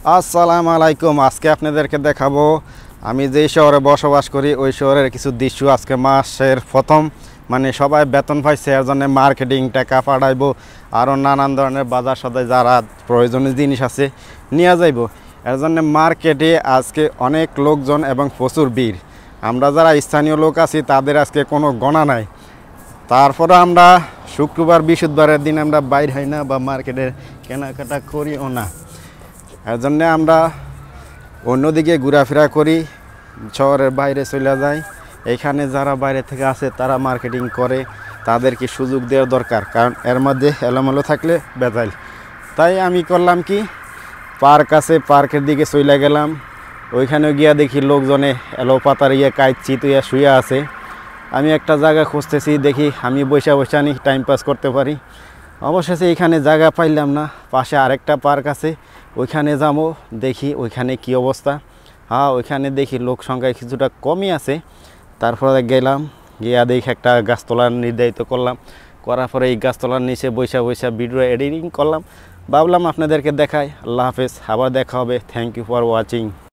আসসালামু আলাইকুম। আজকে আপনাদেরকে দেখাবো আমি যেই শহরে বসবাস করি ওই শহরের কিছু দৃশ্য। আজকে মাসের প্রথম, মানে সবাই বেতন পাইছে, এর জন্য মার্কেটিং টাকা পাঠাইবো, আরও নানান ধরনের বাজার সদাই যারা প্রয়োজনীয় জিনিস আছে নিয়ে যাইব। এর জন্য মার্কেটে আজকে অনেক লোকজন এবং প্রচুর ভিড়। আমরা যারা স্থানীয় লোক আছি তাদের আজকে কোনো গণা নাই। তারপরে আমরা শুক্রবার বৃহস্পতিবারের দিন আমরা বাইর হই না বা মার্কেটে কেনাকাটা করিও না। এর জন্যে আমরা অন্যদিকে ঘোরাফেরা করি, শহরের বাইরে চলে যাই। এখানে যারা বাইরে থেকে আসে তারা মার্কেটিং করে, তাদেরকে সুযোগ দেওয়া দরকার, কারণ এর মধ্যে এলোমেলো থাকলে বেজাল। তাই আমি করলাম কি, পার্ক আছে, পার্কের দিকে চলে গেলাম। ওইখানে গিয়া দেখি লোকজনে এলো পাতার কাইচ্ছি তুইয়া শুয়ে আছে। আমি একটা জায়গা খুঁজতেছি, দেখি আমি বৈশা বৈশা নি টাইম পাস করতে পারি। অবশেষে এখানে জায়গা পাইলাম না, পাশে আরেকটা পার্ক আছে, ওইখানে যাবো, দেখি ওইখানে কি অবস্থা। হ্যাঁ, ওইখানে দেখি লোক সংখ্যা কিছুটা কমই আছে। তারপরে গেলাম, গিয়া দেখি একটা গাছতলা নির্ধারিত করলাম, করার পরে এই গাছতলার নিচে বৈশা বৈশা ভিডিও এডিটিং করলাম। ভাবলাম আপনাদেরকে দেখাই। আল্লাহ হাফেজ, আবার দেখা হবে। Thank you for watching.